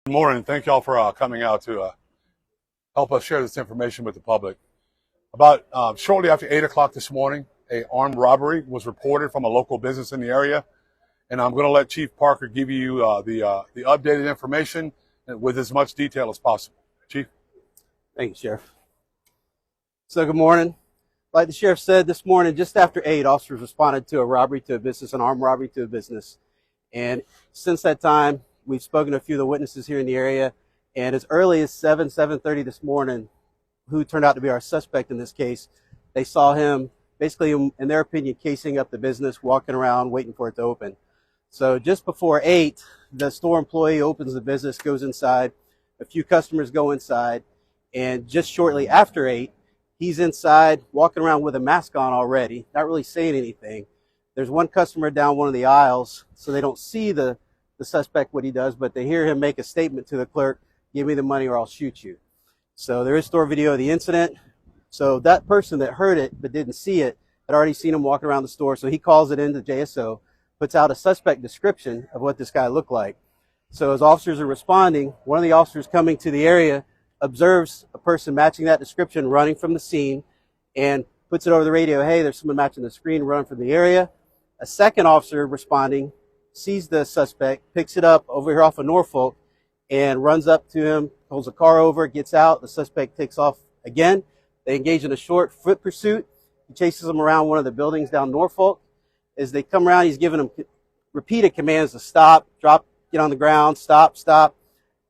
Good morning. Thank y'all for coming out to help us share this information with the public. About shortly after 8 o'clock this morning, an armed robbery was reported from a local business in the area. And I'm going to let Chief Parker give you the updated information with as much detail as possible. Chief? Thank you, Sheriff. So good morning. Like the Sheriff said, this morning, just after 8, officers responded to a robbery to a business, an armed robbery to a business. And since that time, we've spoken to a few of the witnesses here in the area. And as early as 7:30 this morning, who turned out to be our suspect in this case, they saw him basically, in their opinion, casing up the business, walking around, waiting for it to open. So just before 8, the store employee opens the business, goes inside. A few customers go inside. And just shortly after 8, he's inside, walking around with a mask on already, not really saying anything. There's one customer down one of the aisles, so they don't see the suspect, what he does, but they hear him make a statement to the clerk, "Give me the money or I'll shoot you." So there is store video of the incident. So that person that heard it but didn't see it had already seen him walking around the store, so he calls it into JSO, puts out a suspect description of what this guy looked like. So as officers are responding, one of the officers coming to the area observes a person matching that description running from the scene and puts it over the radio, "Hey, there's someone matching the screen running from the area." A second officer responding sees the suspect, picks it up over here off of Norfolk, and runs up to him, pulls the car over, gets out. The suspect takes off again. They engage in a short foot pursuit. He chases them around one of the buildings down Norfolk. As they come around, he's giving them repeated commands to stop, drop, get on the ground, stop, stop.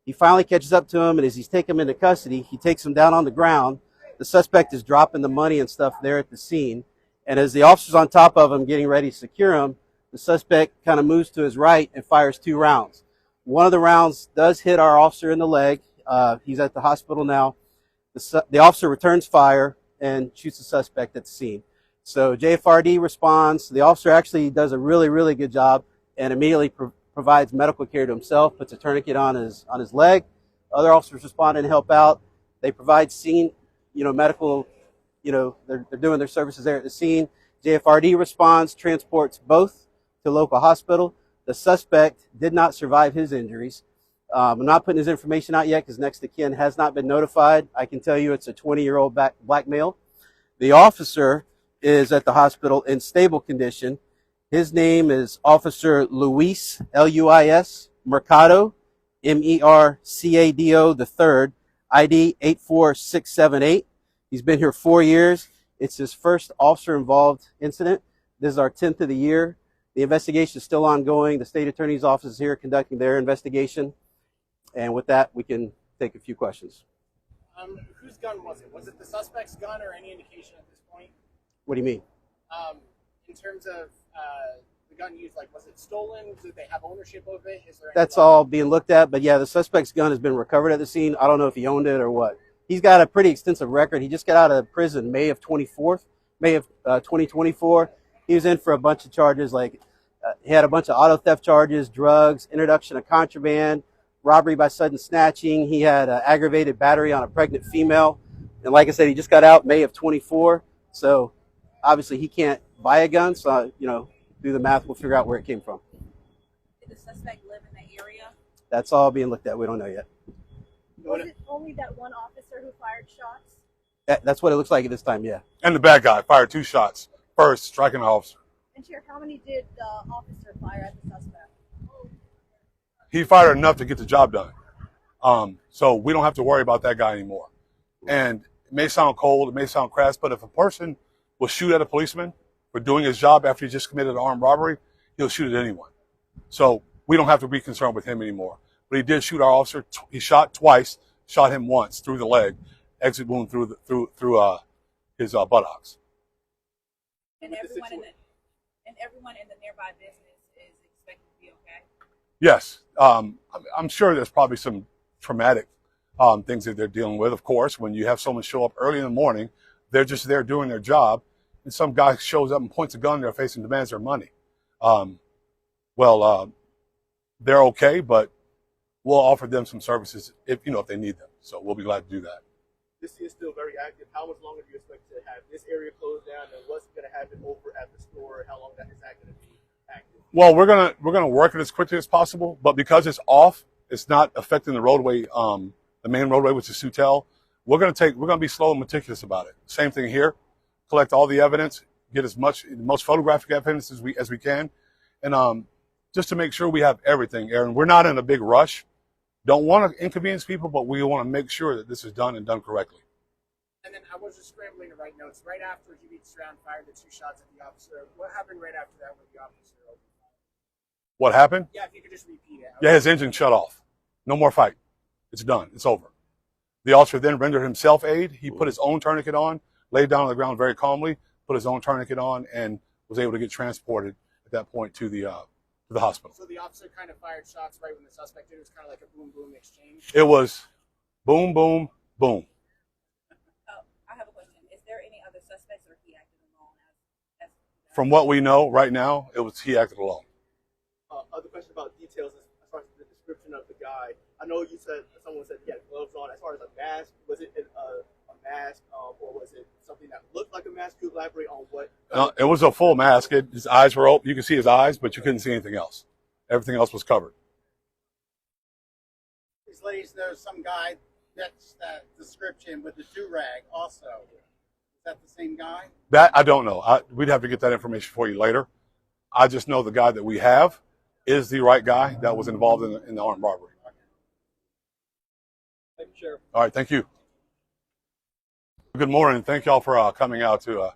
He finally catches up to him, and as he's taking him into custody, he takes him down on the ground. The suspect is dropping the money and stuff there at the scene. And as the officer's on top of him, getting ready to secure him, the suspect kind of moves to his right and fires 2 rounds. One of the rounds does hit our officer in the leg. He's at the hospital now. The officer returns fire and shoots the suspect at the scene. So JFRD responds. The officer actually does a really, really good job and immediately provides medical care to himself, puts a tourniquet on his leg. Other officers respond and help out. They provide scene, medical, they're doing their services there at the scene. JFRD responds, transports both to local hospital. The suspect did not survive his injuries. I'm not putting his information out yet because next of kin has not been notified. I can tell you it's a 20-year-old black male. The officer is at the hospital in stable condition. His name is Officer Luis, Luis, Mercado, Mercado III, ID 84678. He's been here 4 years. It's his first officer-involved incident. This is our 10th of the year. The investigation is still ongoing. The state attorney's office is here conducting their investigation. And with that, we can take a few questions. Whose gun was it? Was it the suspect's gun or any indication at this point? What do you mean? In terms of the gun used, was it stolen? Did they have ownership of it? Is there That's all being looked at. But yeah, the suspect's gun has been recovered at the scene. I don't know if he owned it or what. He's got a pretty extensive record. He just got out of prison May of 2024. He was in for a bunch of charges, he had a bunch of auto theft charges, drugs, introduction of contraband, robbery by sudden snatching. He had aggravated battery on a pregnant female. And like I said, he just got out May of 24. So obviously he can't buy a gun. So, do the math. We'll figure out where it came from. Did the suspect live in the area? That's all being looked at. We don't know yet. Was it only that one officer who fired shots? That's what it looks like at this time, yeah. And the bad guy fired 2 shots. First, striking the officer. And Sheriff, how many did the officer fire at the suspect? He fired enough to get the job done. So we don't have to worry about that guy anymore. And it may sound cold, it may sound crass, but if a person will shoot at a policeman for doing his job after he just committed an armed robbery, he'll shoot at anyone. So we don't have to be concerned with him anymore. But he did shoot our officer. He shot twice, shot him once through the leg, exit wound through his buttocks. And everyone in the nearby business is expected to be okay? Yes. I'm sure there's probably some traumatic things that they're dealing with. Of course, when you have someone show up early in the morning, they're just there doing their job, and some guy shows up and points a gun in their face and demands their money. They're okay, but we'll offer them some services if they need them. So we'll be glad to do that. This is still very active. How much longer do you expect to have this area closed down, and what's going to happen over at the store? How long is that going to be active? Well, we're gonna work it as quickly as possible, but because it's off, It's not affecting the roadway, the main roadway, which is Soutel. We're gonna be slow and meticulous about it. Same thing here. Collect all the evidence, get the most photographic evidence as we can, and just to make sure we have everything, Aaron. We're not in a big rush. Don't want to inconvenience people, but we want to make sure that this is done and done correctly. And then I was just scrambling to write notes. Right after he reached around, fired the 2 shots at the officer. What happened right after that with the officer? What happened? Yeah, if you could just repeat it. Yeah, his engine shut off. No more fight. It's done. It's over. The officer then rendered himself aid. He put his own tourniquet on, laid down on the ground very calmly, put his own tourniquet on, and was able to get transported at that point to the hospital. So the officer kind of fired shots right when the suspect did. It was kind of like a boom boom exchange. It was boom, boom, boom. Oh, I have a question. Is there any other suspects, or he acted alone? As From what we know right now, he acted alone. Other question about details as far as the description of the guy. I know you said someone said he had gloves on. As far as a mask, was it a mask or was it something that looked like a mask? Could you elaborate on what? It was a full mask. His eyes were open. You could see his eyes, but you couldn't see anything else. Everything else was covered. These ladies know some guy that's that description with the do-rag also. Is that the same guy? That I don't know. We'd have to get that information for you later. I just know the guy that we have is the right guy that was involved in the armed robbery. Thank you, Sheriff. All right, thank you. Good morning. Thank y'all for coming out to